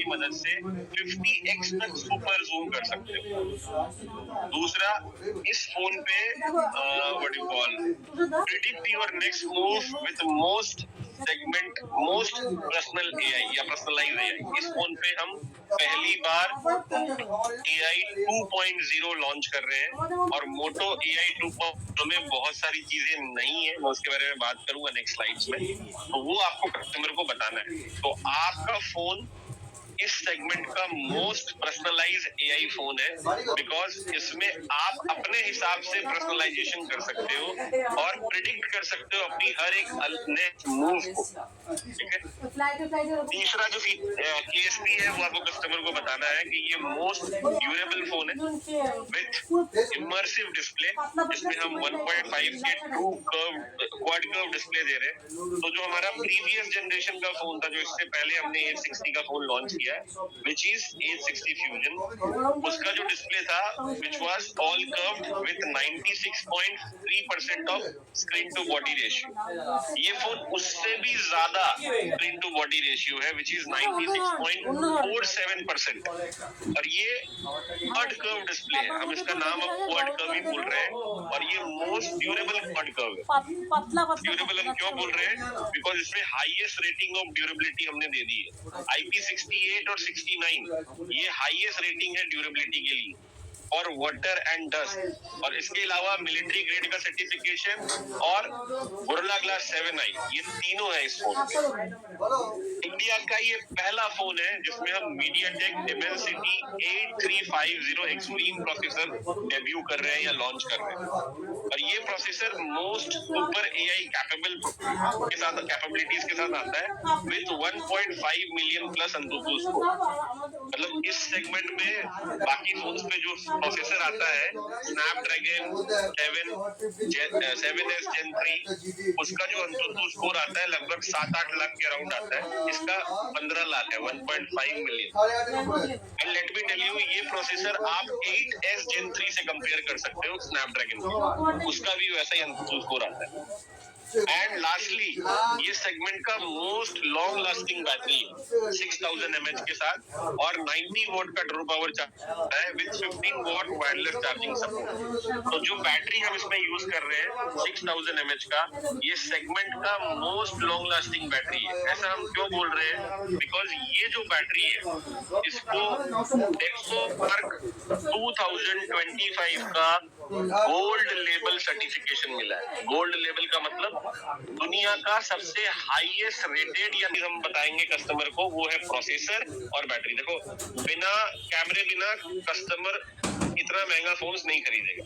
की मदद से 50x तक सुपर जूम कर सकते हो। दूसरा, इस फोन पे what you call predict your next move with most segment most personal AI या पर्सनलाइज एआई। इस फोन पे हम पहली बार AI 2.0 लॉन्च कर रहे हैं और मोटो AI 2.0 में बहुत सारी चीजें नहीं है, मैं उसके बारे में बात करूंगा नेक्स्ट स्लाइड्स में, तो वो आपको कस्टमर को बताना है। तो आपका फोन इस सेगमेंट का मोस्ट पर्सनलाइज एआई फोन है, बिकॉज इसमें आप अपने हिसाब से पर्सनलाइजेशन कर सकते हो और प्रिडिक्ट कर सकते हो अपनी हर एक नेक्स्ट मूव को। ठीक है। तीसरा जो केएसपी है वो आपको कस्टमर को बताना है कि ये मोस्ट ड्यूरेबल फोन है विथ इमर्सिव डिस्प्ले, जिसमें हम 1.5 के ट्रू क्वाड कर्व डिस्प्ले दे रहे हैं। तो जो हमारा प्रीवियस जनरेशन का फोन था, जो इससे पहले हमने 860 का फोन लॉन्च किया, which is 860 Fusion, उसका जो डिस्प्ले था which was all curved with 96.3% of screen to body ratio, ये फोन उससे भी ज्यादा स्क्रीन टू बॉडी रेशियो है which is 96.47%। और ये क्वाड कर्व डिस्प्ले है, हम इसका नाम अब क्वाड कर्व ही बोल रहे हैं, और ये मोस्ट ड्यूरेबल क्वाड कर्व है। ड्यूरेबल हम क्यों बोल रहे हैं? बिकॉज इसमें हाईएस्ट रेटिंग ऑफ ड्यूरेबिलिटी हमने दे दी है, IP68 और 69, ये हाईएस्ट रेटिंग है ड्यूरेबिलिटी के लिए, और वाटर एंड डस्ट, और इसके अलावा मिलिट्री ग्रेड का सर्टिफिकेशन और गोरिल्ला ग्लास 7i, ये तीनों है इस फोन में। इंडिया का ये पहला फोन है जिसमें हम MediaTek Dimensity 8350 extreme processor debut कर रहे हैं या लॉन्च कर रहे हैं, और ये processor most super AI capable के साथ कैपेबिलिटीज के साथ आता है विद 1.5 मिलियन प्लस अंतुतु स्कोर। मतलब इस सेगमेंट में बाकी फोन्स पे जो प्रोसेसर आता है स्नैपड्रैगन 7S Gen 3, उसका जो अंतुतु स्कोर आता है लगभग 7-8 लाख के अराउंड आता है, इसका 15 लाख है, 1.5 million. And let me tell you, ये प्रोसेसर आप 8S Gen 3 से कंपेयर कर सकते हो स्नैपड्रैगन, उसका भी वैसा ही अंतुतु स्कोर आता है। एंड लास्टली, ये सेगमेंट का most long lasting battery 6000 mAh के साथ और 90 वॉट का ट्रू पावर चार्जर है with 15 what wireless charging support. तो जो बैटरी हम इसमें यूज कर रहे हैं 6000 mAh का, ये सेगमेंट का मोस्ट लॉन्ग लास्टिंग बैटरी है। ऐसा हम क्यों बोल रहे हैं? बिकॉज ये जो बैटरी है इसको डेक्सोमार्क 2025 का गोल्ड लेबल सर्टिफिकेशन मिला है। गोल्ड लेवल का मतलब दुनिया का सबसे हाईएस्ट रेटेड, यानी हम बताएंगे कस्टमर को, वो है प्रोसेसर और बैटरी। देखो, बिना कैमरे बिना कस्टमर इतना महंगा फोन्स नहीं खरीदेगा,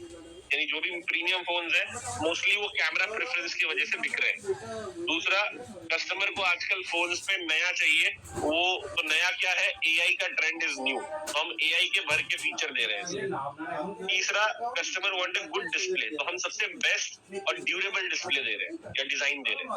यानी जो भी प्रीमियम फोन्स है मोस्टली वो कैमरा प्रेफरेंस की वजह से बिक रहे हैं। दूसरा, कस्टमर को आजकल फोन्स पे नया चाहिए, वो तो नया क्या है, एआई का ट्रेंड इज न्यू, तो हम एआई के भर के फीचर दे रहे हैं। तीसरा, customer want a good display, तो हम सबसे बेस्ट और ड्यूरेबल डिस्प्ले दे रहे हैं या डिजाइन दे रहे हैं।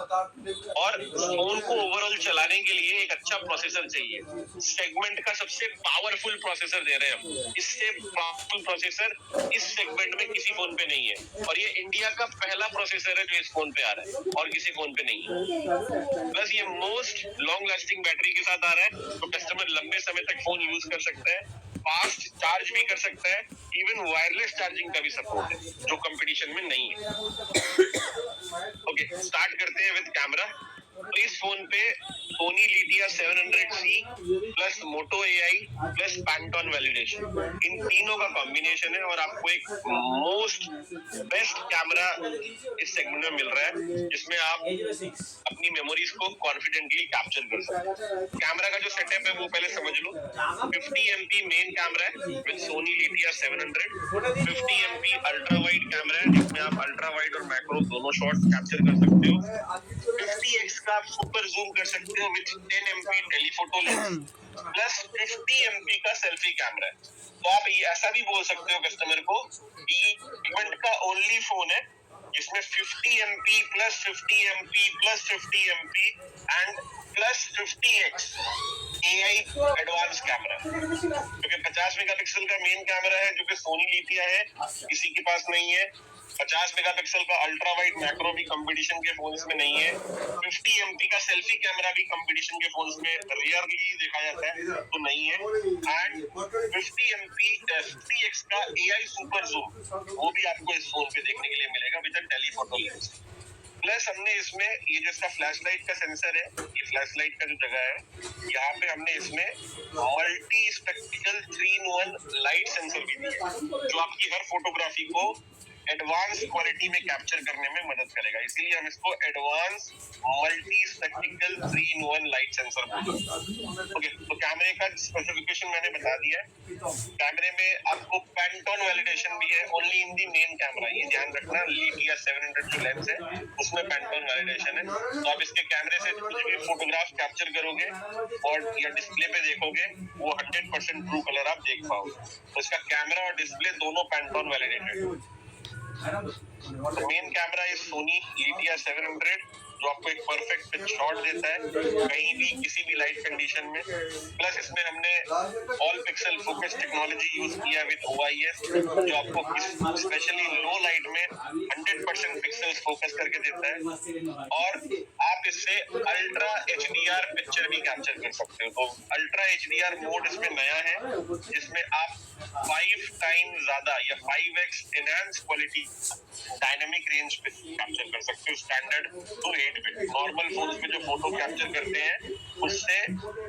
और फोन को ओवरऑल चलाने के लिए एक अच्छा प्रोसेसर चाहिए, सेगमेंट का सबसे पावरफुल प्रोसेसर दे रहे हैं हम। इससे पावरफुल प्रोसेसर इस सेगमेंट में किसी फोन पे नहीं है, और ये इंडिया का पहला प्रोसेसर है जो इस फोन पे आ रहा है और किसी फोन पे नहीं है। प्लस ये मोस्ट लॉन्ग लास्टिंग बैटरी के साथ आ रहा है, तो कस्टमर लंबे समय तक फोन यूज कर सकता है, फास्ट चार्ज भी कर सकता है, इवन वायरलेस चार्जिंग का भी सपोर्ट है जो कंपटीशन में नहीं है। ओके, स्टार्ट करते हैं विद कैमरा। तो इस फोन पे सोनी लिथिया 700C प्लस मोटो एआई प्लस पैंटॉन वैलिडेशन, इन तीनों का कॉम्बिनेशन है, और आपको एक मोस्ट बेस्ट कैमरा इस सेगमेंट में मिल रहा है, जिसमें आप अपनी मेमोरीज को कॉन्फिडेंटली कैप्चर कर सकते हैं। कैमरा का जो सेटअप है वो पहले समझ लो। 50 MP मेन कैमरा है with Sony Lytia 700, 50 MP ultra wide camera है जिसमें आप अल्ट्रा वाइड और मैक्रो दोनों शॉट्स कैप्चर कर सकते हो। 50x का आप सुपर जूम कर सकते हो with 10 MP telephoto lens plus 50 MP का सेल्फी कैमरा है। तो आप ये ऐसा भी बोल सकते हो कस्टमर को, ये सेगमेंट का ओनली फोन है जिसमें 50 MP plus 50 MP plus 50 MP and plus 50x AI advance camera, क्योंकि 50 मेगापिक्सल का मेन कैमरा है जो कि सोनी लिथिया है, किसी के पास नहीं है। 50 मेगापिक्सल का अल्ट्रा वाइड मैक्रो भी कंपटीशन के फोन्स में नहीं है। 50 एमपी का सेल्फी कैमरा भी कंपटीशन के फोन्स में रेयरली देखा जाता है, तो नहीं है। एंड 50 एमपी 50x का एआई सुपर जूम वो भी आपको इस फोन पे देखने के लिए मिलेगा विद टेलीफोटो लेंस। प्लस हमने इसमें ये जो इसका फ्लैश लाइट का सेंसर है, ये फ्लैश लाइट का जो जगह है, यहाँ पे हमने इसमें multi spectacled 3-in-1 light sensor भी दिया है, जो आपकी हर फोटोग्राफी को एडवांस क्वालिटी में कैप्चर करने में मदद करेगा। इसीलिए हम इसको advance multi spectacled 3-in-1 light sensor बोलते हैं। ओके, तो कैमरे का स्पेसिफिकेशन मैंने बता दिया है। कैमरे में आपको पैंटोन वैलिडेशन भी है only in the main camera, ये ध्यान रखना। लिथिया 700 जो लेंस है उसमें पैंटोन वैलिडेशन है। तो आप इसके कैमरे से कुछ भी फोटोग्राफ कैप्चर करोगे और या डिस्प्ले पे देखोगे वो 100% ट्रू कलर आप देख पाओगे। तो इसका कैमरा और डिस्प्ले दोनों Pantone validated. Main camera is Sony Lytia 700 जो आपको एक परफेक्ट पिच शॉट देता है कहीं भी किसी भी लाइट कंडीशन में। प्लस इसमें हमने all pixel focus technology use किया विद OIS जो आपको स्पेशली लो लाइट में 100% पिक्सल्स फोकस करके देता है। और आप इससे अल्ट्रा HDR पिक्चर भी कैप्चर कर सकते हो। तो अल्ट्रा HDR मोड इसमें नया है जिसमें आप 5 टाइम ज्यादा या 5x enhance quality dynamic range पे कैप्चर कर सकते हो स्टैंडर्ड टू 8 पे। नॉर्मल फोन्स में जो फोटो कैप्चर करते हैं उससे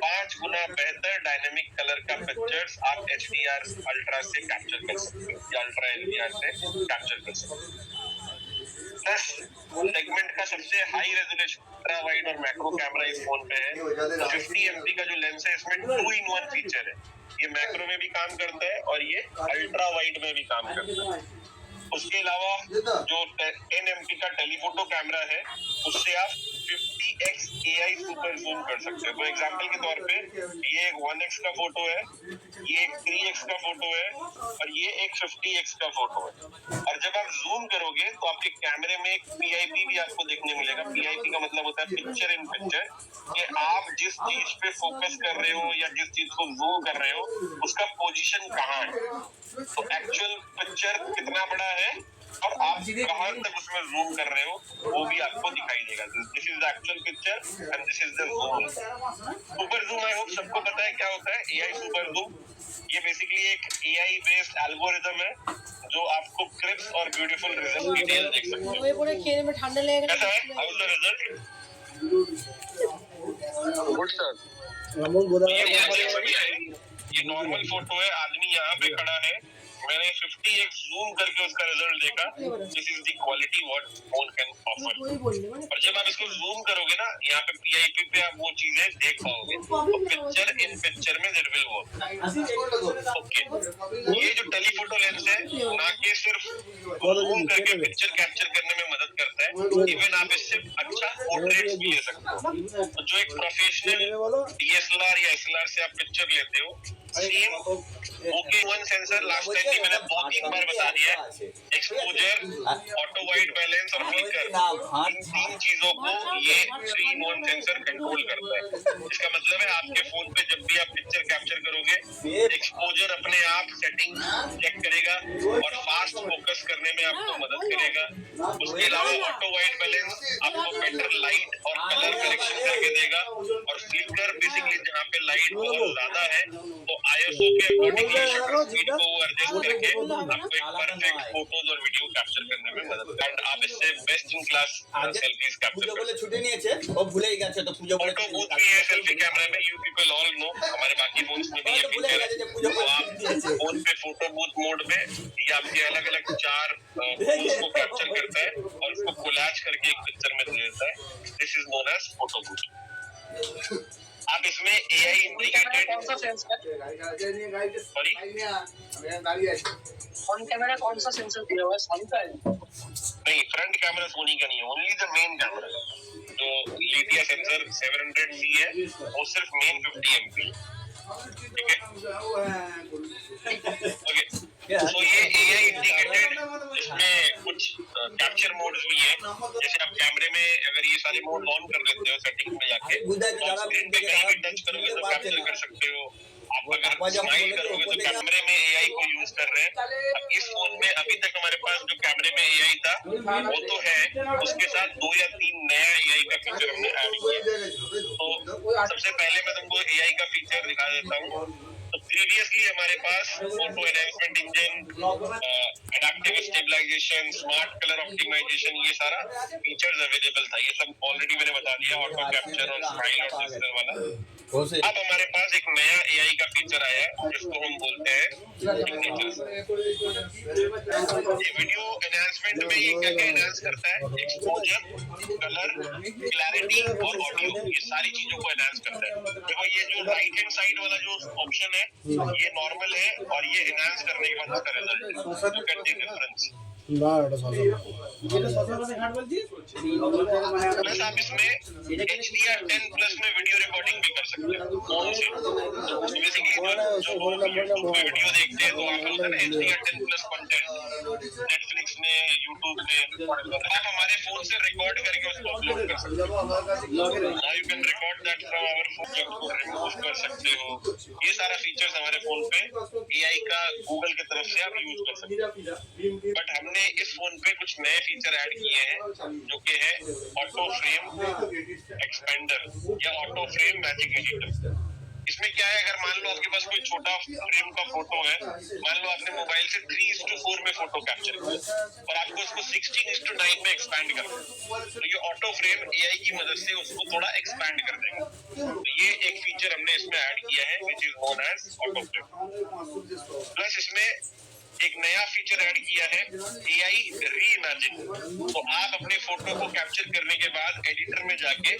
5 गुना बेहतर डायनामिक कलर का पिक्चर्स आप HDR अल्ट्रा से कैप्चर कर सकते हो या अल्ट्रा HDR से कैप्चर कर सकते हो। प्लस सेगमेंट का सबसे हाई रेजोल्यूशन अल्ट्रा वाइड और मैक्रो कैमरा इस फोन पे है। 50 एमपी का जो लेंस है इसमें 2-in-1 फीचर है, ये मैक्रो में भी काम करता है और ये अल्ट्रा वाइड में भी काम करता है। उसके अलावा जो 10 MP का टेलीफोटो कैमरा है उससे आप 50x AI सुपर जूम कर सकते हो। तो एग्जांपल के तौर पे ये एक 1x का फोटो है, ये एक 3x का फोटो है और ये एक 50x का फोटो है। और जब आप जूम करोगे तो आपके कैमरे में एक PIP भी आपको देखने मिलेगा। PIP का मतलब होता है पिक्चर इन पिक्चर, कि आप जिस चीज पे फोकस कर रहे हो या जिस चीज को जूम कर रहे हो उसका पोजीशन कहाँ है, तो एक्चुअल पिक्चर कितना बड़ा है और आप कहाँ तक उसमें जूम कर रहे हो वो भी आपको दिखाई देगा। This is the actual picture and this is the zoom. Super zoom I hope सबको पता है क्या होता है। AI सुपर जूम ये बेसिकली एक AI बेस्ड एल्गोरिथम है जो आपको क्रिस्प और ब्यूटीफुल रिजल्ट डिटेल देख सकते हो। वो पूरे खेत में ठंडा लगेगा। कैसा है? How is the result? Good sir. ये नॉर्मल फोटो है, आदमी यहाँ पे खड़ा है, मैंने 50x जूम करके उसका रिजल्ट देखा। This is the quality what phone can offer. और जब आप इसको जूम करोगे ना यहाँ पे PIP पे आप वो चीजें देख पाओगे, तो पिक्चर इन पिक्चर में देयर विल वर्क। ओके, ये जो टेलीफोटो लेंस है ना कि सिर्फ जूम करके पिक्चर कैप्चर करने में मदद करता है, इवन आप इससे अच्छा पोर्ट्रेट्स भी ले सकते हो। तो जो एक प्रोफेशनल DSLR या SLR से आप पिक्चर लेते हो, same OK1 sensor last time भी मैंने 2-3 बार बता दिया है, एक्सपोजर, ऑटो वाइड बैलेंस और फ्लिकर, इन 3 चीजों को ये 3-in-1 सेंसर कंट्रोल करता है। इसका मतलब है आपके फोन पे जब भी आप पिक्चर कैप्चर करोगे एक्सपोजर अपने आप सेटिंग चेक करेगा और फास्ट फोकस करने में आपको मदद करेगा। उसके अलावा ऑटो वाइड बैलेंस आपको बेटर लाइट और कलर करेक्शन करके देगा। और फ्लिकर बेसिकली जहाँ पे लाइट बहुत ज्यादा है तो ISO के अकॉर्डिंगली शटर स्पीड को एडजस्ट करके आपको एक परफेक्ट फोटोज और वीडियो कैप्चर करने में मदद करता है। आप इससे best in class selfies capture कर सकते छुट्टी नहीं है वो भूले ही गए तो पूजा फोटो बूथ भी है सेल्फी कैमरा में। यू पीपल ऑल नो, हमारे बाकी फोन्स में भी ये फीचर है। तो आप फोन पे फोटो बूथ मोड में ये आपके अलग अलग 4 फोटोज को कैप्चर करता है और उसको कोलैज करके एक पिक्चर में दे देता है। This is known as photo booth. आप इसमें AI इंटीग्रेटेड कौन सा सेंसर सॉरी फ्रंट कैमरा कौन सा सेंसर दिया हुआ है? सोनी का है? नहीं, फ्रंट कैमरा सोनी का नहीं है, ओनली द मेन कैमरा जो लिथिया सेंसर 700C है वो सिर्फ मेन 50 MP। ठीक है, ओके। तो ये AI इंटीग्रेटेड, इसमें कुछ कैप्चर मोड्स भी है। जैसे आप कैमरे में अगर ये सारे मोड ऑन कर देते हो सेटिंग में जाके तो आप स्क्रीन पे कहीं भी टच करोगे तो कैप्चर कर सकते हो। आप अगर स्माइल करोगे तो कैमरे में एआई को यूज कर रहे हैं। अब इस फोन में अभी तक हमारे पास जो कैमरे में एआई था वो तो है, उसके साथ 2 या 3 नया एआई का फीचर हमने ऐड किया। तो सबसे पहले मैं तुमको एआई का फीचर दिखा देता हूँ। तो प्रीवियसली हमारे पास photo enhancement engine, adaptive stabilisation, smart colour optimisation, ये सारा फीचर्स अवेलेबल था। ये सब ऑलरेडी मैंने बता दिया, ऑटो कैप्चर और स्माइल और डिजिटल वाला। अब हमारे पास एक नया एआई का फीचर आया जिसको हम बोलते हैं सिग्नेचर्स। ये वीडियो एनहांसमेंट में ये क्या क्या एनहांस करता है? एक्सपोजर, कलर, क्लैरिटी और ऑडियो, ये सारी चीजों को एनहांस करता है। देखो ये जो राइट हैंड साइड वाला जो ऑप्शन है ये नॉर्मल है और ये एनहांस करने के बाद इसका रिजल्ट है। You can take difference. Plus आप इसमें HDR10 प्लस में वीडियो रिकॉर्डिंग भी कर सकते हैं फोन से। बेसिकली जो यूट्यूब पे वीडियो देखते हैं तो वहाँ होता है ना HDR10 प्लस कंटेंट, नेटफ्लिक्स ने, यूट्यूब ने, आप हमारे फोन से रिकॉर्ड करके उसको अपलोड कर सकते हो। Now you can record that from our phone, उसको रिमूव कर सकते हो। ये सारा फीचर्स हमारे फोन पे एआई का गूगल की तरफ से आप यूज कर सकते हो। बट हमने इस फोन पे कुछ नए फीचर ऐड किए हैं जो कि है ऑटो फ्रेम एक्सपेंडर या ऑटो फ्रेम मैजिक एडिटर। इसमें क्या है, अगर मान लो आपके पास कोई छोटा फ्रेम का फोटो है, मान लो आपने मोबाइल से 3:4 में फोटो कैप्चर किया और आपको उसको 16:9 में एक्सपैंड करना है, तो ये ऑटो फ्रेम एआई की मदद से उसको थोड़ा एक्सपैंड कर देगा। तो ये एक फीचर हमने इसमें ऐड किया है which is known as auto frame. Plus इसमें एक नया फीचर ऐड किया है एआई रीइमेजिन। तो आप अपने फोटो को कैप्चर करने के बाद एडिटर में जाके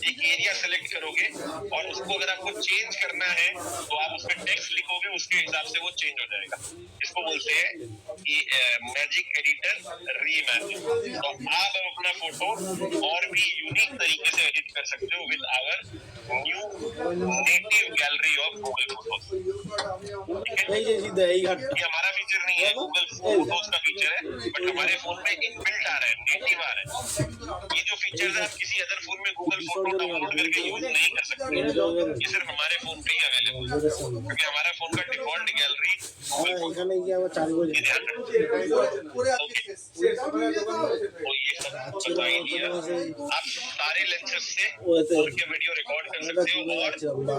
एक एरिया सेलेक्ट करोगे और उसको अगर आपको चेंज करना है तो आप उसमें टेक्स्ट लिखोगे, उसके हिसाब से वो चेंज हो जाएगा। इसको बोलते हैं मैजिक एडिटर रीइमेजिन। तो आप अपना फोटो और भी यूनिक तरीके से एडिट कर सकते हो with our new native gallery of Google Photos. ये हमारा फीचर नहीं है, गूगल फोटोज का फीचर है, बट हमारे फोन में इनबिल्ट आ रहा है, नेटिव आ रहा है। ये जो फीचर्स है आप किसी अदर फोन में गूगल फोटो डाउनलोड करके यूज नहीं कर सकते, ये सिर्फ हमारे फोन पे ही अवेलेबल है, क्योंकि हमारा फोन का डिफॉल्ट गैलरी ये ध्यान रखिए। तो ये सब बता ही दिया। आप सारे लेंसेज से उनके वीडियो रिकॉर्ड कर सकते हो और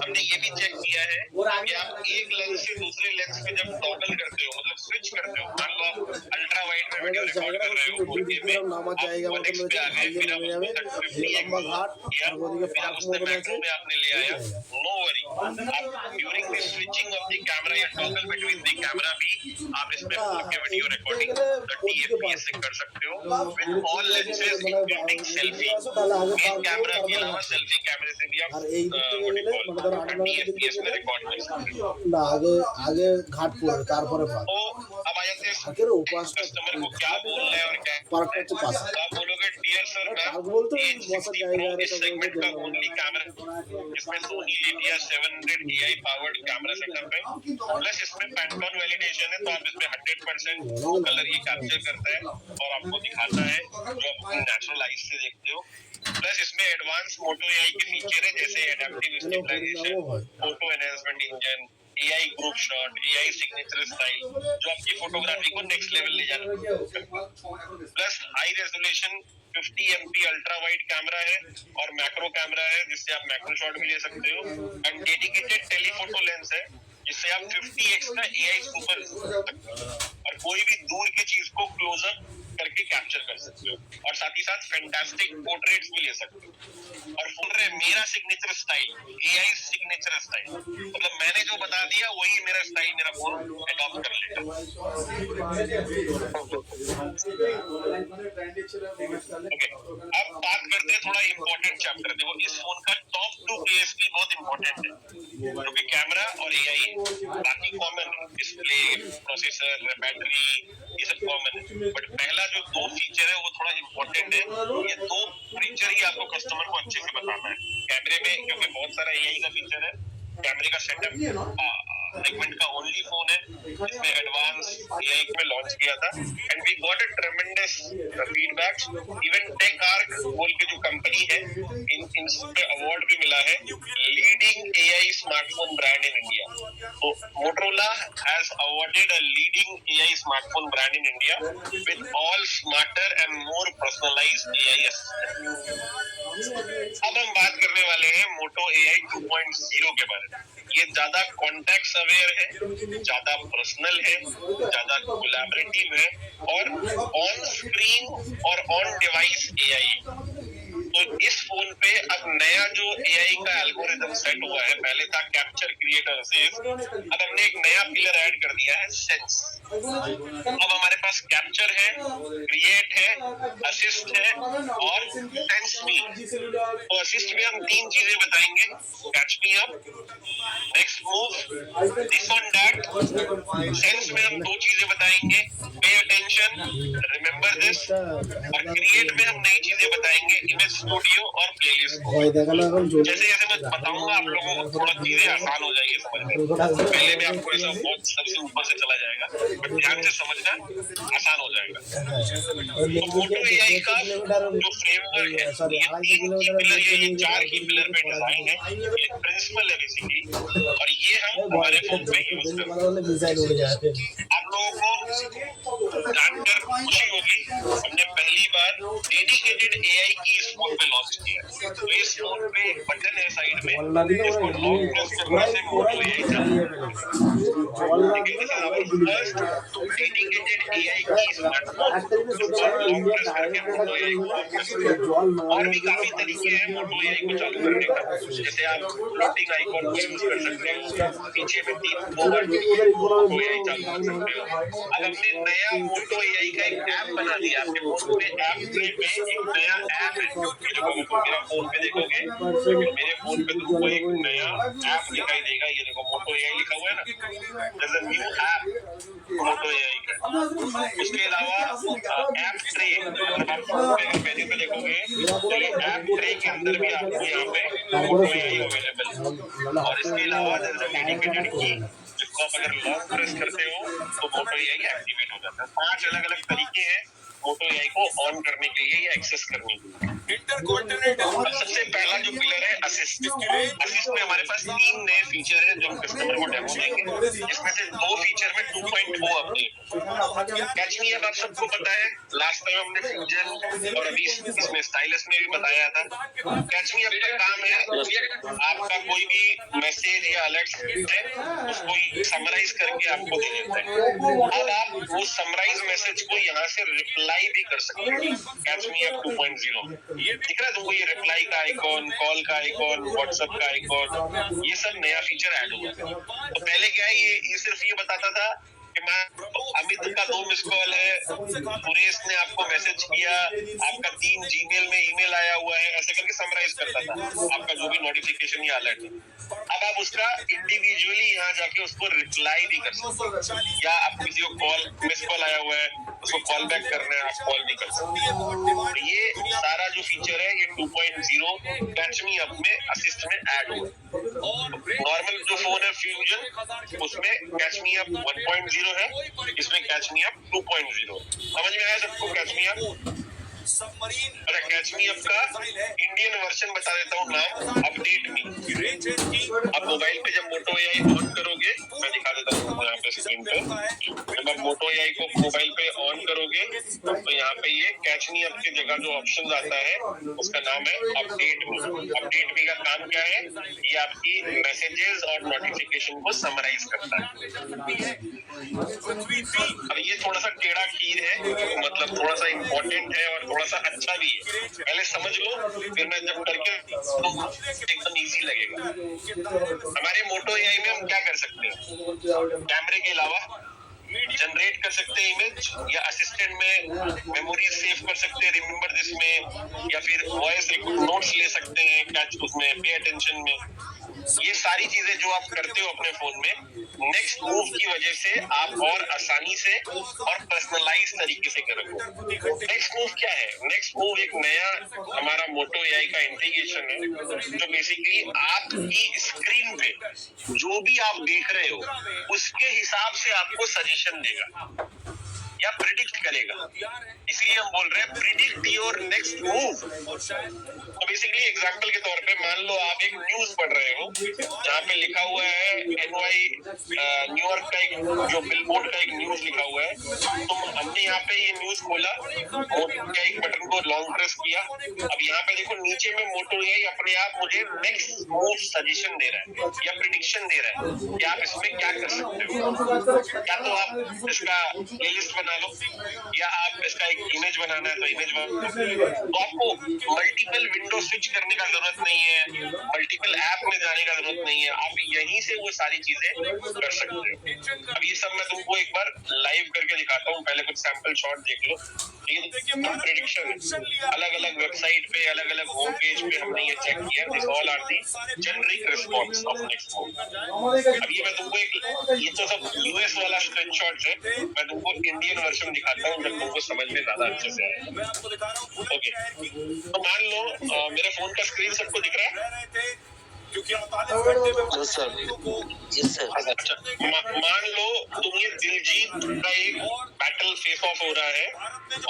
हमने ये भी चेक किया है कि आप एक लेंस से दूसरे लेंस में जब टॉगल करते हो, मतलब स्विच करते हो, मान लो आप अल्ट्रा वाइड में वीडियो रिकॉर्ड कर रहे हो 4K में, आप 1x पे आ गए, फिर आप उसको 50x या फिर आप उसने मैक्रो में आपने ले आया, नो वरी, आप during the switching off the camera या टॉगल बिटवीन द कैमरा भी आप इसमें 4K वीडियो रिकॉर्डिंग 30 FPS से कर सकते हो with all lenses including selfie. Main camera के अलावा सेल्फी कैमरे से भी आप 30 FPS में रिकॉर्ड कर सकते हो। आगे घाट पड़े तारपरे तो अब आ जाते हैं कस्टमर को क्या बोलना है और क्या आप बोलोगे डियर सर मैम, इस सेगमेंट का ओनली कैमरा, इसमें Sony Lytia 700 AI powered camera setup है, प्लस इसमें पैंटोन वैलिडेशन है, तो आप इसमें 100% ब्लू कलर ये कैप्चर करता है और आपको दिखाता है जो आप नेचुरल आईज से देखते हो। प्लस इसमें एडवांस मोटो एआई के फीचर है जैसे adaptive stabilisation, photo enhancement engine, AI group shot, AI signature style, जो आपकी फोटोग्राफी को नेक्स्ट लेवल ले जाना है। Plus high resolution 50 MP ultra wide camera है और मैक्रो कैमरा है जिससे आप मैक्रो शॉट भी ले सकते हो, एंड डेडिकेटेड टेलीफोटो लेंस है जिससे आप 50x का एआई सुपर और कोई भी दूर की चीज को क्लोजअप करके कैप्चर कर सकते हो और साथ ही साथ फैंटास्टिक पोर्ट्रेट्स भी ले सकते हो। और फोन रे मेरा signature style, AI signature style, मतलब मैंने जो बता दिया वही मेरा स्टाइल मेरा फोन अडॉप्ट कर लेगा। ओके, अब बात करते हैं थोड़ा इम्पोर्टेंट चैप्टर। देखो इस फोन का टॉप 2 ASP बहुत इम्पोर्टेंट है क्योंकि कैमरा और एआई है, बाकी कॉमन है, डिस्प्ले, प्रोसेसर, बैटरी, ये सब कॉमन है, बट पहला जो 2 फीचर है वो थोड़ा इम्पोर्टेंट है। ये 2 फीचर ही आपको कस्टमर को अच्छे से बताना है। कैमरे में क्योंकि बहुत सारा एआई का फीचर है, कैमरे का सेटअप सेगमेंट का ओनली फोन है, इसमें एडवांस एआई में लॉन्च किया था and we got a tremendous feedbacks. Even Techarc बोल के जो कंपनी है इन पे अवार्ड भी मिला है leading AI smartphone brand in India. So Motorola has awarded a leading AI smartphone brand in India with all smarter and more personalized AI assistant. अब हम बात करने वाले हैं Moto AI 2.0 के बारे में। ये ज्यादा कॉन्टेक्स्ट अवेयर है, ज्यादा पर्सनल है, ज्यादा कोलैबोरेटिव है और ऑन स्क्रीन और ऑन डिवाइस AI। तो इस फोन पे अब नया जो एआई का एल्गोरिथम सेट हुआ है, पहले था कैप्चर क्रिएटर असिस्ट, अब हमने एक नया पिलर ऐड कर दिया है सेंस। अब हमारे पास कैप्चर है, क्रिएट है, असिस्ट है और सेंस भी। तो असिस्ट में हम 3 चीजें बताएंगे, catch me up, next move, this on that. Sense में हम 2 चीजें बताएंगे, पे अटेंशन, रिमेम्बर दिस। और क्रिएट में हम नई चीजें बताएंगे, इमेज स्टूडियो और प्लेलिस्ट। जैसे जैसे मैं बताऊंगा आप लोगों को थोड़ा चीजें आसान हो जाएगी समझने। पहले में आपको ऐसा बहुत सबसे ऊपर से चला जाएगा, बट ध्यान से समझना आसान हो जाएगा। तो मोटो एआई का जो फ्रेमवर्क है, ये 3 की पिलर या ये 4 की पिलर पे डिजाइन है, ये प्रिंसिपल है बेसिकली, और ये हम हमारे फोन पे यूज करते हैं। आप लोगों को जानकर खुशी होगी, हमने पहली बार डेडिकेटेड एआई की इस फोन पे लॉन्च किया। तो इस फोन पे एक बटन है साइड में, इसको लॉन्ग प्रेस करने से मोटो एआई चलता है। फर्स्ट डेडिकेटेड एआई की स्मार्टफोन, जिसको लॉन्ग प्रेस करके मोटो एआई को ऑन कर सकते हैं। और भी काफी तरीके हैं मोटो एआई को चालू करने का, जैसे आप फ्लोटिंग आइकॉन को यूज कर सकते हो, पीछे में 3 मोबाइल मोटो एआई चालू कर सकते हो। अब हमने नया मोटो एआई का एक ऐप बना दिया, आपके फोन पे ऐप ट्रे में एक नया ऐप है। देखो मेरा फोन पे देखोगे, मेरे फोन पे तुमको एक नया ऐप दिखाई देगा, ये देखो मोटो एआई लिखा हुआ है ना, there's a new app Moto AI का। उसके अलावा ऐप ट्रे, जब आप मेन्यू पे देखोगे तो ये ऐप ट्रे के अंदर भी आपको यहाँ पे मोटो एआई अवेलेबल है। और इसके अलावा there's a dedicated key, जिसको आप अगर लॉन्ग प्रेस करते हो तो मोटो एआई एक्टिवेट हो जाता है। 5 अलग अलग तरीके हैं मोटो एआई को ऑन करने के लिए या एक्सेस करने के लिए। सबसे पहला जो पिलर है असिस्ट। असिस्ट में हमारे पास 3 नए फीचर हैं जो हम कस्टमर को डेमो देंगे। इसमें से 2 फीचर में 2.0 अपडेट। कैच मी अप आप सबको पता है, लास्ट टाइम हमने फ्यूजन और अभी इसमें स्टाइलस में भी बताया था। कैच मी अप का काम है आपका कोई भी मैसेज या अलर्ट है उसको समराइज करके आपको दे देता है। अब आप वो समराइज मैसेज को यहाँ से रिप्लाई भी कर सकते हैं। कैच मी अप 2.0 दिख रहा है तुमको, ये रिप्लाई का आइकॉन, कॉल का आइकॉन, व्हाट्सएप का आइकॉन, ये सब नया फीचर ऐड हुआ है। तो पहले क्या है, ये सिर्फ ये बताता था कि अमित का 2 मिस कॉल है, सुरेश ने आपको मैसेज किया, आपका 3 जीमेल में ईमेल आया हुआ है, ऐसे करके समराइज करता था आपका जो भी नोटिफिकेशन या अलर्ट है। अब आप उसका इंडिविजुअली यहाँ जाके उसको रिप्लाई भी कर सकते हैं, या आप किसी को कॉल मिस कॉल आया हुआ है उसको कॉल बैक करना है, आप कॉल भी कर सकते हैं। तो ये सारा जो फीचर है ये 2.0 कैच मी अप में असिस्ट में ऐड हुआ है। नॉर्मल जो फोन है फ्यूजन, उसमें कैच मी अप 1.0 है, इसमें कैच मी अप 2.0। समझ में आया सबको कैच मी अप? अरे कैच मी अप का इंडियन वर्जन बता देता हूँ नाम, अपडेट मी। आप मोबाइल पे जब मोटो एआई ऑन करोगे, मैं दिखा देता हूँ यहाँ पे स्क्रीन पे, जब आप मोटो एआई को मोबाइल पे ऑन करोगे तो यहाँ पे ये कैच मी अप की जगह जो ऑप्शन आता है उसका नाम है अपडेट मी। अपडेट मी का काम क्या है, ये आपकी मैसेजेस और नोटिफिकेशन को समराइज करता है। अब ये थोड़ा सा टेढ़ा खीर है, मतलब थोड़ा सा इम्पोर्टेंट है और थोड़ा सा अच्छा भी है, पहले समझ लो फिर मैं जब करके तो एकदम इजी लगेगा। हमारे मोटो एआई में हम क्या कर सकते हैं, कैमरे के अलावा जनरेट कर सकते हैं इमेज, या असिस्टेंट में मेमोरीज सेव कर सकते हैं रिमेम्बर दिस में, या फिर वॉइस नोट्स ले सकते हैं कैच उसमें पे अटेंशन में। ये सारी चीजें जो आप करते हो अपने फोन में, नेक्स्ट मूव की वजह से आप और आसानी से और पर्सनलाइज तरीके से करोगे। नेक्स्ट मूव क्या है, नेक्स्ट मूव एक नया हमारा मोटो एआई का इंटीग्रेशन है जो बेसिकली आपकी स्क्रीन पे जो भी आप देख रहे हो उसके हिसाब से आपको सजेशन देगा। या प्रिडिक्ट करेगा। इसीलिए हम बोल रहे हैं प्रिडिक्ट योर नेक्स्ट मूव। तो बेसिकली एग्जांपल के तौर पे मान लो आप एक न्यूज पढ़ रहे हो जहाँ पे लिखा हुआ है एनवाई न्यूयॉर्क का एक जो बिलबोर्ड का एक न्यूज लिखा हुआ है, तो हमने यहाँ पे ये न्यूज खोला और एक बटन को लॉन्ग प्रेस किया। अब यहाँ पे देखो नीचे में मोटो एआई अपने आप मुझे नेक्स्ट मूव सजेशन दे रहा है या प्रिडिक्शन दे रहा है कि आप इसमें क्या कर सकते हो। या तो आप इसका प्लेलिस्ट बना लो या आप इसका एक इमेज बनाना है तो इमेज बना। तो आपको मल्टीपल विंडो स्विच करने का जरूरत नहीं है, मल्टीपल ऐप में जाने का जरूरत नहीं है, आप यहीं से वो सारी चीजें कर सकते हो। अब ये सब मैं तुमको एक बार लाइव करके दिखाता हूँ, पहले कुछ सैंपल शॉट देख लो। ये प्रेडिक्शन अलग अलग वेबसाइट पे अलग अलग होम पेज पे हमने ये चेक किया। This all are the generic response of next move. अब ये मैं तुमको एक ये तो सब यूएस वाला स्क्रीनशॉट है, मैं तुमको इंडियन वर्जन दिखाता हूँ जब तुमको समझ में ज्यादा अच्छे से आएगा। ओके, तो मान लो मेरे फोन का स्क्रीन सबको दिख रहा है। सर अच्छा, मान लो तुम ये दिलजीत का एक बैटल फेस ऑफ हो रहा है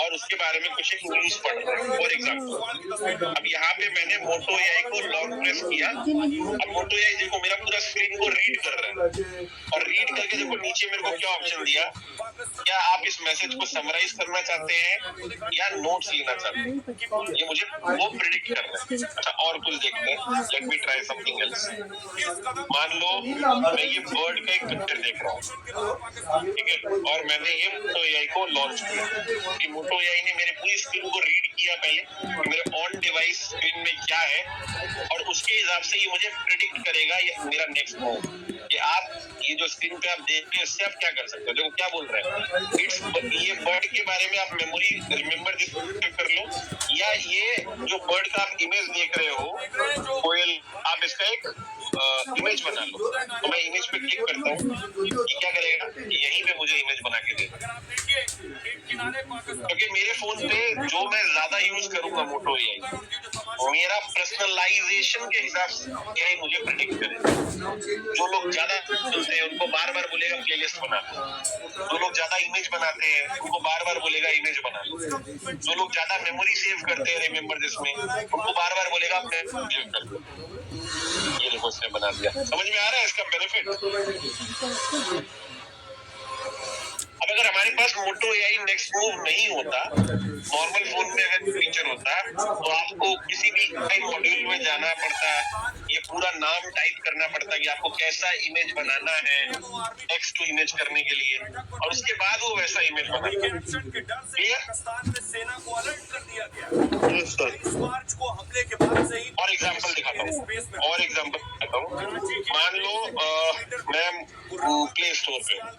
और उसके बारे में कुछ एक न्यूज पढ़ रहे हैं फॉर एग्जाम्पल। अब यहाँ पे मैंने मोटो एआई को लॉन्ग प्रेस किया। अब मोटो एआई देखो मेरा पूरा स्क्रीन को रीड कर रहा है और रीड करके देखो नीचे मेरे को क्या ऑप्शन दिया, क्या आप इस मैसेज को समराइज करना चाहते हैं या नोट्स लेना चाहते हैं, ये मुझे वो प्रिडिक्ट करना है। अच्छा, और कुछ देखते हैं, let me try something else. मान लो मैं ये बर्ड का एक पिक्चर देख रहा हूँ, ठीक है, और मैंने ये मोटो एआई को लॉन्च किया। कि मोटो एआई ने मेरे पूरी स्क्रीन को रीड किया पहले कि मेरे ऑन डिवाइस स्क्रीन में क्या है और उसके हिसाब से ये मुझे प्रिडिक्ट करेगा ये मेरा नेक्स्ट मूव, कि आप ये जो स्क्रीन पे आप देख रहे हैं इससे आप क्या कर सकते हो। देखो क्या बोल रहे हैं, इट्स ये बर्ड के बारे में आप मेमोरी रिमेम्बर दिस कर लो, या ये जो बर्ड का आप इमेज देख रहे हो कोयल, आप इसका एक इमेज बना लो। तो मैं इमेज पे क्लिक करता हूँ, ये क्या करेगा, यहीं पे मुझे इमेज बना के देगा। क्योंकि मेरे फोन पे जो मैं ज्यादा यूज करूंगा मोटो एआई, मेरा पर्सनलाइजेशन के हिसाब से यही मुझे प्रेडिक्ट करेगा। जो लोग ज्यादा सुनते हैं उनको बार बार बोलेगा प्लेलिस्ट बना लो, जो लोग ज्यादा इमेज बनाते हैं उनको बार बार बोलेगा इमेज बना लो, जो लोग ज्यादा मेमोरी सेव करते हैं रिमेम्बर दिस में उनको बार बार बोलेगा अपने सेव कर लो। ये देखो उसने बना दिया। समझ में आ रहा है इसका बेनिफिट। अब अगर हमारे पास मोटो एआई नेक्स्ट मूव नहीं होता, नॉर्मल फोन में अगर फीचर होता तो आपको किसी भी मॉड्यूल में जाना पड़ता, ये पूरा नाम टाइप करना पड़ता कि आपको कैसा इमेज बनाना है टेक्स्ट टू इमेज करने के लिए, और उसके बाद वो वैसा इमेज बनाता। और एग्जाम्पल दिखाता हूँ, मान लो मैं प्ले स्टोर पे हूँ,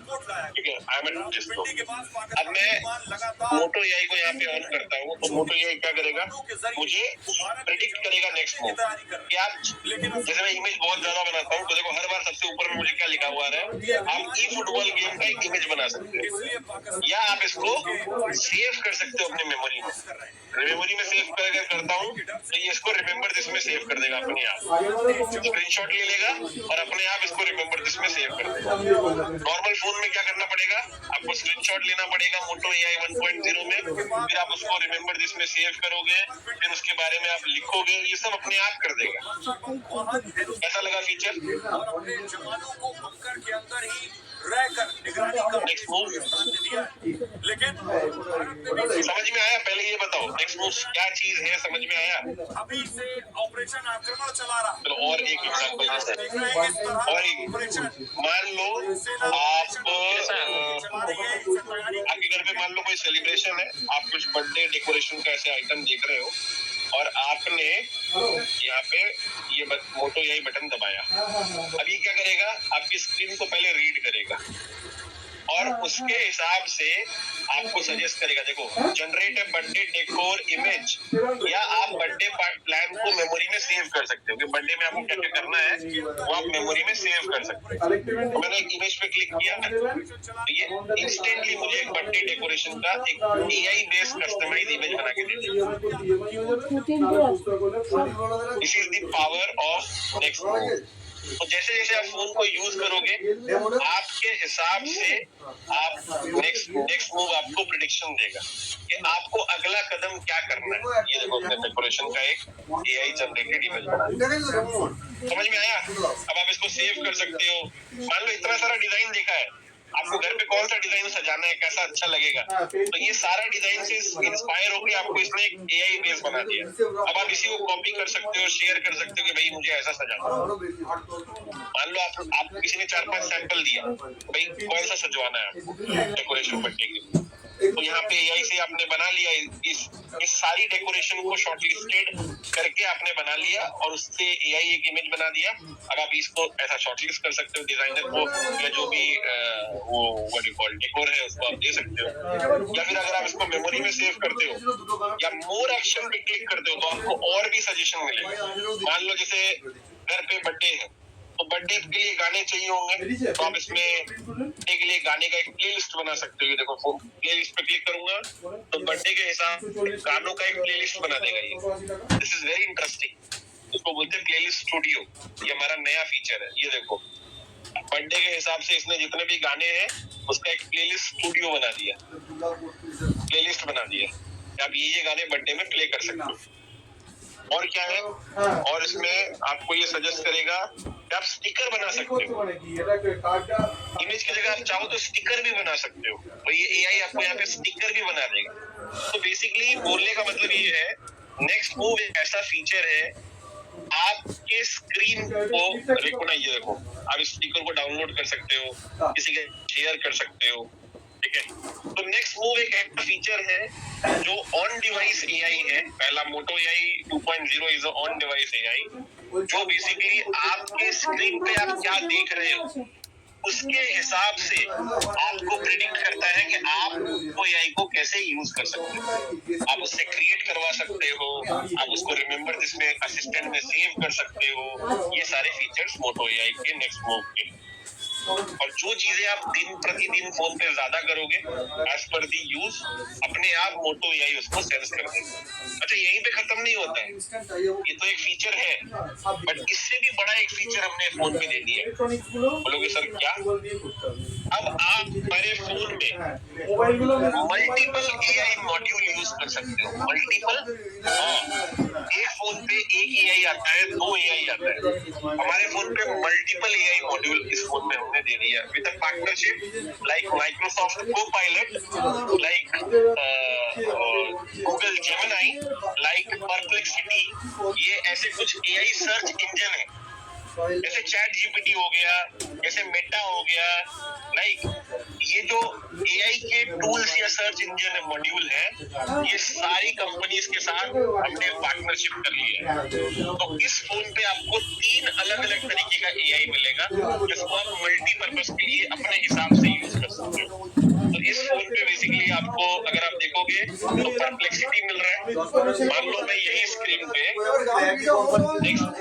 ठीक है, आई एम एट स्टोर। अब मैं मोटो एआई को यहाँ पे ऑन करता हूँ तो मोटो एआई क्या करेगा, मुझे प्रेडिक्ट करेगा नेक्स्ट मूव। कि आप जैसे मैं इमेज बहुत ज्यादा बनाता हूँ तो देखो हर बार सबसे ऊपर में मुझे क्या लिखा हुआ है, आप ई फुटबॉल गेम का एक इमेज बना सकते हो या आप इसको सेव कर सकते हो अपने मेमोरी में। मेमोरी में सेव करता हूँ तो ये इसको रिमेम्बर दिस में सेव कर देगा अपने आप, स्क्रीनशॉट ले लेगा और अपने आप इसको रिमेम्बर दिस में सेव कर देगा। नॉर्मल फोन में क्या करना पड़ेगा, आपको स्क्रीनशॉट लेना पड़ेगा मोटो एआई 1.0 में, फिर आप उसको रिमेम्बर दिस में सेव करोगे, फिर उसके बारे में आप लिखोगे, ये सब अपने आप कर देगा। कैसा लगा फीचर? नेक्स्ट मूव लेकिन समझ में आया? पहले ये बताओ नेक्स्ट मूव क्या चीज है, समझ में आया? अभी से ऑपरेशन आक्रमण चला रहा। चलो और एक एग्जांपल, और एक मान लो आपके घर पे मान लो कोई सेलिब्रेशन है, आप कुछ बर्थडे डेकोरेशन का ऐसे आइटम देख रहे हो और आपने यहाँ पे ये मोटो एआई बटन दबाया। अभी क्या करेगा, आपकी स्क्रीन को पहले रीड करेगा और उसके हिसाब से आपको सजेस्ट करेगा। देखो, generate a birthday decor image, या आप बर्थडे प्लान को मेमोरी में सेव कर सकते हो कि बर्थडे में आपको क्या क्या करना है वो आप मेमोरी में सेव कर सकते हो। तो मैंने एक इमेज पे क्लिक किया तो ये इंस्टेंटली मुझे एक बर्थडे डेकोरेशन का एक एआई बेस्ड कस्टमाइज इमेज बना के दे दिया। This is the power of next move. तो जैसे जैसे आप फोन को यूज करोगे आपके हिसाब से आप नेक्स्ट मूव आपको प्रिडिक्शन देगा कि आपको अगला कदम क्या करना है। ये देखो अपने डेकोरेशन का एक एआई जनरेटेड इमेज बना है। समझ में आया? अब आप इसको सेव कर सकते हो। मान लो इतना सारा डिजाइन देखा है, आपको घर पे कौन सा डिजाइन सजाना है, कैसा अच्छा लगेगा, तो ये सारा डिजाइन से इंस्पायर होकर आपको इसने एक एआई बेस बना दिया। अब आप इसी को कॉपी कर सकते हो, शेयर कर सकते हो कि भाई मुझे ऐसा सजाना है। मान लो आप किसी ने 4-5 सैंपल दिया, भाई कौन सा सजवाना है डेकोरेशन बर्थडे के, तो यहाँ पे एआई से आपने बना लिया, इस सारी डेकोरेशन को शॉर्टलिस्टेड करके आपने बना लिया और उससे एआई एक इमेज बना दिया। अब आप इसको ऐसा शॉर्टलिस्ट कर सकते हो डिजाइनर को, या जो भी वो डेकोर है उसको आप दे सकते हो। या फिर अगर आप इसको मेमोरी में सेव करते हो या मोर एक्शन पे क्लिक करते हो तो आपको और भी सजेशन मिलेगा। मान लो जैसे घर पे बर्थडे है, तो बर्थडे के लिए गाने चाहिए होंगे, तो आप इसमें बर्थडे के लिए गाने का एक प्लेलिस्ट बना सकते हो। देखो प्लेलिस्ट पे क्लिक करूंगा तो बर्थडे के हिसाब गानों का एक प्लेलिस्ट बना देगा ये। This is very interesting. इसको बोलते हैं प्लेलिस्ट स्टूडियो। ये हमारा नया फीचर है। ये देखो बर्थडे के हिसाब से इसने जितने भी गाने हैं उसका एक प्लेलिस्ट स्टूडियो बना दिया, प्लेलिस्ट बना दिया। आप ये गाने बर्थडे में प्ले कर सकते हो। और क्या है, और इसमें आपको ये सजेस्ट करेगा कि आप स्टिकर बना सकते हो। इमेज की जगह आप चाहो तो स्टिकर भी बना सकते हो, तो ये एआई आपको यहाँ पे स्टिकर भी बना देगा। तो बेसिकली बोलने का मतलब ये है, नेक्स्ट मूव एक ऐसा फीचर है आपके स्क्रीन को रिकॉग्नाइज। ये देखो आप इस स्टिकर को डाउनलोड कर सकते हो, किसी के शेयर कर सकते हो, ठीक है। तो नेक्स्ट मूव एक ऐसा फीचर है जो ऑन डिवाइस एआई है। पहला Moto AI 2.0 is on device AI, जो बेसिकली आपके स्क्रीन पे आप क्या देख रहे हो उसके हिसाब से आपको प्रेडिक्ट करता है कि आप वो एआई को कैसे यूज कर सकते हो। आप उससे क्रिएट करवा सकते हो, आप उसको रिमेम्बर जिसमें असिस्टेंट में सेव कर सकते हो। ये सारे फीचर्स मोटो एआई के नेक्स्ट मूव के। और जो चीजें आप दिन प्रतिदिन फोन पे ज्यादा करोगे एज पर दी यूज, अपने आप मोटो एआई उसको सेंस कर देगा। अच्छा यहीं पे खत्म नहीं होता है, ये तो एक फीचर है, बट इससे भी बड़ा एक फीचर हमने फोन पे दे दिया है। बोलोगे सर क्या? अब आप हमारे फोन में मल्टीपल एआई मॉड्यूल यूज कर सकते हो। मल्टीपल, एक फोन पे एक एआई आता है, 2 एआई आता है। हमारे फोन पे मल्टीपल एआई मॉड्यूल इस फोन में हमने दे दिया with a partnership like Microsoft Copilot, like Google Gemini, like perplexity. ये ऐसे कुछ एआई सर्च इंजन है, जैसे चैट जीपीटी हो गया, जैसे मेटा हो गया, लाइक ये जो एआई के टूल्स या सर्च इंजन मॉड्यूल है, ये सारी कंपनीज के साथ हमने पार्टनरशिप कर लिया है। तो इस फोन पे आपको 3 अलग अलग तरीके का एआई मिलेगा जिसको आप मल्टीपर्पज के लिए अपने हिसाब से यूज कर सकते हो। तो इस फोन पे बेसिकली आपको अगर आप देखोगे तो परप्लेक्सिटी मिल रहा है। मान लो मैं यही स्क्रीन पे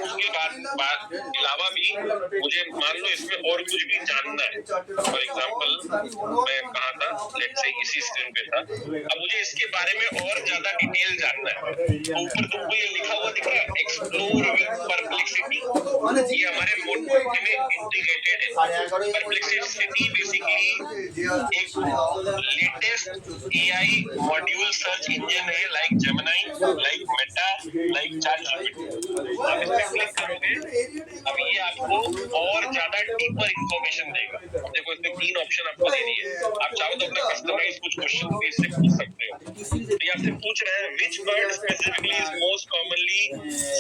उसके बाद अलावा भी मुझे मान लो इसमें और कुछ भी जानना है, फॉर एग्जांपल मैं कहा था, लेट्स से इसी स्क्रीन पे था, अब मुझे इसके बारे में और ज्यादा डिटेल जानना है, तो ऊपर तुमको ये लिखा हुआ दिख रहा है एक्सप्लोर विद परप्लेक्सिटी। ये हमारे मोटो में इंटीग्रेटेड है। परप्लेक्सिटी बेसिकली एक latest AI module search engine है, like Gemini, like Meta, like chat GPT. आप इस पे क्लिक करोगे, अब ये आपको और ज्यादा डीपर इंफॉर्मेशन देगा। देखो इसमें 3 ऑप्शन आपको दे दिए, आप चाहो तो अपना कस्टमाइज कुछ क्वेश्चन भी इससे पूछ सकते हो। तो ये आपसे पूछ रहे हैं which bird specifically is most commonly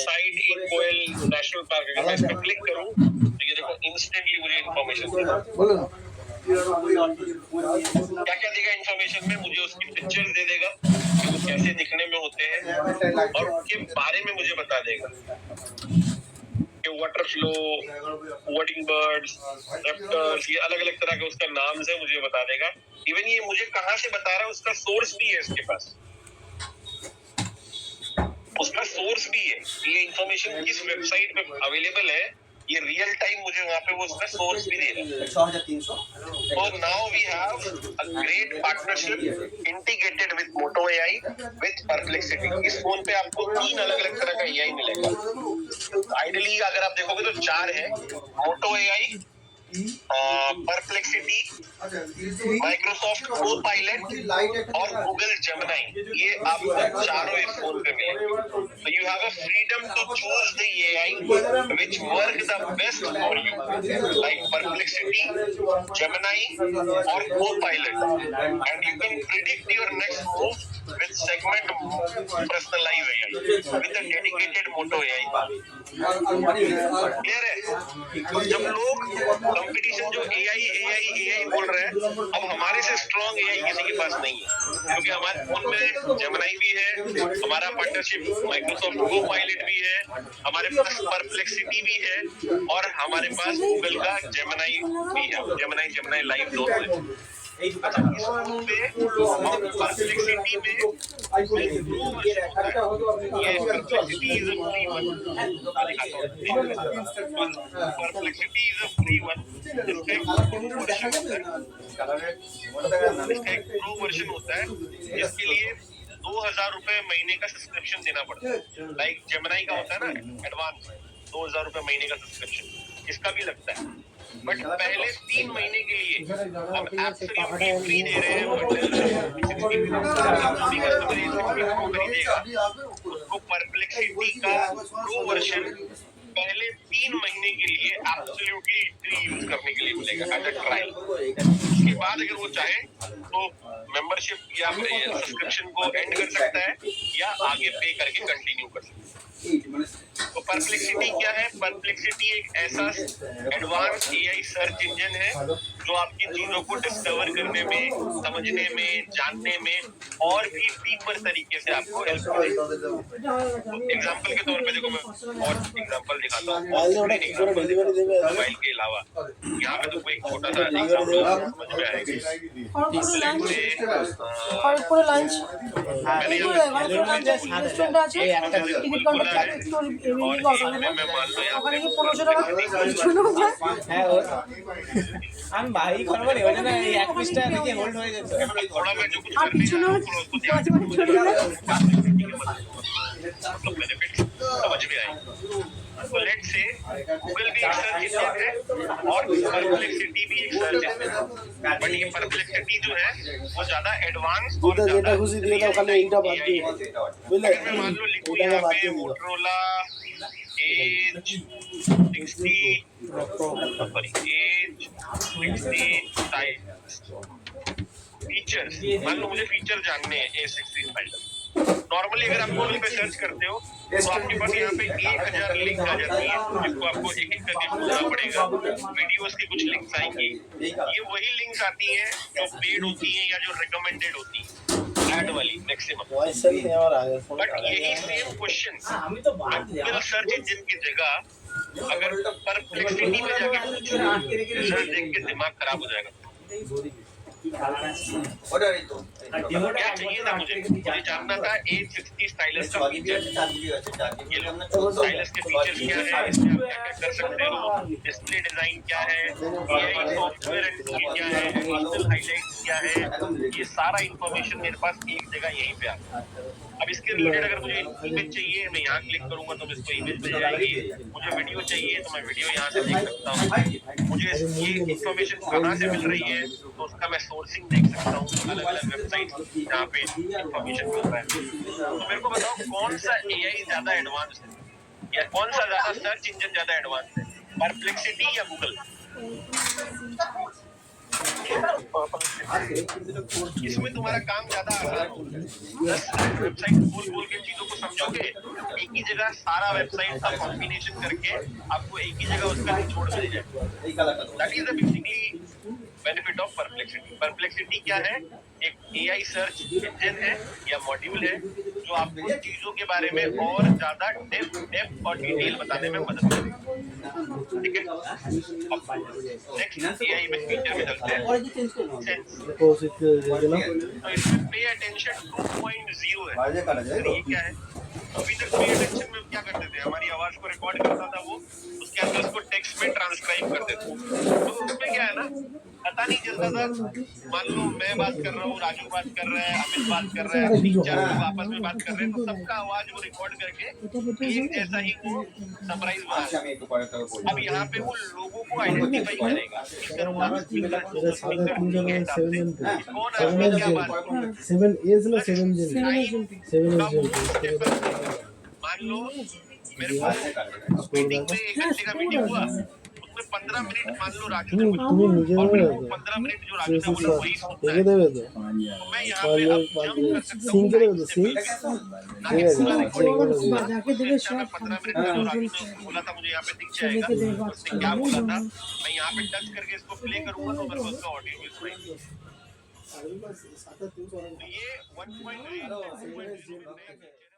sighted in Koyal national park. अगर मैं इस पे क्लिक करूं तो ये देखो इंस्टेंटली मुझे इंफॉर्मेशन देगा। क्या क्या देगा इंफॉर्मेशन में? मुझे उसकी पिक्चर दे देगा कि वो कैसे दिखने में होते हैं, और उनके बारे में मुझे बता देगा कि वाटर फ्लो, वर्डिंग बर्ड्स, रेप्टर्स, ये अलग अलग तरह के उसका नाम से मुझे बता देगा। इवन ये मुझे कहाँ से बता रहा है उसका सोर्स भी है इसके पास, उसका सोर्स भी है। ये इंफॉर्मेशन किस वेबसाइट पे अवेलेबल है ये रियल टाइम मुझे वहाँ पे वो उसका सोर्स भी दे रहा है। 6300 So now we have a great partnership integrated with Moto AI with Perplexity. इस फोन पे आपको 3 अलग-अलग तरह का AI मिलेगा। आइडियली अगर आप देखोगे तो 4 है, Moto AI, perplexity, Microsoft Copilot और गूगल जेमिनी, ये आपको चारों इस फोन पे मिलेंगे। So you have a freedom to choose the AI which work the best for you, like Perplexity, Gemini or Copilot, and you can predict your next move with segment personalized AI with a dedicated Moto AI। Clear है? तो जब लोग competition जो AI बोल रहे हैं, अब हमारे से स्ट्रॉन्ग AI किसी के पास नहीं है, क्योंकि हमारे फोन में जेमिनी भी है, हमारा पार्टनरशिप माइक्रोसॉफ्ट कोपायलट भी है, हमारे पास परप्लेक्सिटी भी है और हमारे पास गूगल का जेमिनी भी है, जेमिनी लाइव दोनों है। अच्छा, इस फोन पे परप्लेक्सिटी में ये perplexity is a free one, perplexity is a free one, इसका एक प्रो वर्जन होता है जिसके लिए 2000 रुपए महीने का सब्सक्रिप्शन देना पड़ता है। लाइक जेमिनी का होता है ना एडवांस 2000 रुपए महीने का सब्सक्रिप्शन, इसका भी लगता है। बट पहले 3 महीने के लिए हम एब्सोल्युटली फ्री दे रहे हैं। उसको परप्लेक्सिटी का प्रो वर्जन पहले 3 महीने के लिए एब्सोल्युटली फ्री यूज करने के लिए मिलेगा एज अ ट्रायल। उसके बाद अगर वो चाहे तो मेंबरशिप या सब्सक्रिप्शन को एंड कर सकता है या आगे पे करके कंटिन्यू कर सकता है। तो परप्लेक्सिटी क्या है? परप्लेक्सिटी एक ऐसा एडवांस AI सर्च इंजन है जो आपकी चीजों को डिस्कवर करने में, समझने में, जानने में और भी डीपर तरीके से आपको हेल्प करेगा। एग्जांपल के तौर पे देखो, मैं और एग्जांपल दिखाता हूँ मोबाइल के अलावा। यहाँ पे तो एक छोटा सा एग्जांपल समझ में आएगा। খড়গপুরে লাঞ্চ রেস্টুরেন্ট আছে, টিকিট কাউন্টার থেকে একটু এদিকে অটো ওখানে গিয়ে 1500 টাকা কিছু না হ্যাঁ আমি ভাই করবো রে, ওই জন্য এই 21 টাকা দেখে হোল্ড হয়ে যেত। আর কিছু না মাঝে মাঝে চলে যায়। समझ में आई। तो लेट्स से गूगल भी एक सर्च इंजन है और परप्लेक्सिटी भी एक सर्च इंजन है, बट ये परप्लेक्सिटी जो है वो ज्यादा एडवांस और যেটা খুশি দিয়ে দাও, খালি এইটা বাদ দিয়ে বুঝলে, मैं मान लो लिखूं यहाँ पे मोटरोला एज 60 फीचर्स, मान लो मुझे फीचर जानने हैं A60 फाइल। नॉर्मली अगर आप गूगल पे सर्च करते हो तो आपके पास यहाँ पे 1000 लिंक आ जाती है, जिसको आपको एक एक करके खोलना पड़ेगा। वीडियोस की कुछ लिंक्स आएंगी, ये वही लिंक्स आती हैं जो पेड होती हैं या जो रिकमेंडेड होती हैं, ऐड वाली मैक्सिमम। वॉइस से नहीं आ रहा है। बट यही same question Google search engine की जगह अगर परप्लेक्सिटी में जाके रिजल्ट देख के दिमाग खराब हो जाएगा। क्या चाहिए था मुझे जानना था A60 स्टाइलस का फीचर। ये स्टाइलस के फीचर्स क्या है, इसमें आप क्या कर सकते हो, डिस्प्ले डिजाइन क्या है, AI सॉफ्टवेयर एंड टूल क्या है, एडिशनल हाइलाइट्स क्या है, ये सारा इंफॉर्मेशन मेरे पास एक जगह यहीं पे आता है। अब इसके रिलेटेड अगर मुझे इमेज चाहिए, मैं यहाँ क्लिक करूंगा तो मुझको इमेज मिल जाएगी। मुझे वीडियो चाहिए तो मैं वीडियो यहाँ से देख सकता हूँ। मुझे ये इंफॉर्मेशन कहाँ से मिल रही है तो उसका मैं सोर्सिंग देख सकता हूँ, अलग अलग वेबसाइट जहाँ पे इंफॉर्मेशन मिल रहा है। तो मेरे को बताओ कौन सा AI ज्यादा एडवांस है या कौन सा ज्यादा सर्च इंजन ज्यादा एडवांस है, परप्लेक्सिटी या गूगल? इसमें तुम्हारा काम ज्यादा आसान होगा। 10 वेबसाइट खोल के चीजों को समझोगे, एक ही जगह सारा वेबसाइट का कॉम्बिनेशन करके आपको एक ही जगह उसका निचोड़ मिल जाएगा। That is the basically benefit of perplexity. Perplexity क्या है? एक AI सर्च इंजन है या मॉड्यूल है जो आपको चीजों के बारे में और ज्यादा डेप्थ और डिटेल बताने में मदद करेगा। ठीक है, नेक्स्ट AI में फीचर में चलते हैं। तो इसमें पे अटेंशन 2.0 है। ये क्या है? अभी तक पे अटेंशन में क्या करते थे, हमारी आवाज को रिकॉर्ड करता था वो, उसके अंदर उसको टेक्स्ट में ट्रांसक्राइब करते थे। तो उसमें क्या है ना, पता नहीं चलता था, मान लो मैं बात कर रहा हूँ, राजू बात कर रहा है, अमित बात कर रहा है, 3-4 लोग आपस में बात कर रहे हैं, तो सबका आवाज वो रिकॉर्ड करके एक जैसा ही वो समराइज बना আচ্ছা আমি একটু পরে তোকে বলছি अब यहाँ पे वो लोगों को आइडेंटिफाई करेगा स्पीकर वन, स्पीकर टू, এটা সাদা स्पीकर তিনটা थ्री के মানে हिसाब 7 से एम कौन 7 आदमी एस क्या बात कर रहा है। 7 एस ना 7 जेन 7 का एस वो जेन step है। मान लो मेरे को मीटिंग में 1 घंटे का मीटिंग हुआ, उसमें 15 मिनट मान लो राजू ने बोला, তুমি নিজে और দেবে मेरे को 15 मिनट जो राजू ने बोला वही सुनना দেখে है। দেবে তো तो मैं यहाँ पे अब जंप कर सकता हूँ সিঙ্ক দেবে তো সিঙ্ক ना कि पूरा ঠিক रिकॉर्ड আছে যাকে দেবে সব 15 मिनट में जो राजू ने बोला था मुझे यहाँ पे दिख जाएगा, उसने क्या बोला था, मैं यहाँ पे टच करके इसको प्ले करूंगा तो मेरे को उसका ऑडियो मिल पाएगी। तो ये 1.8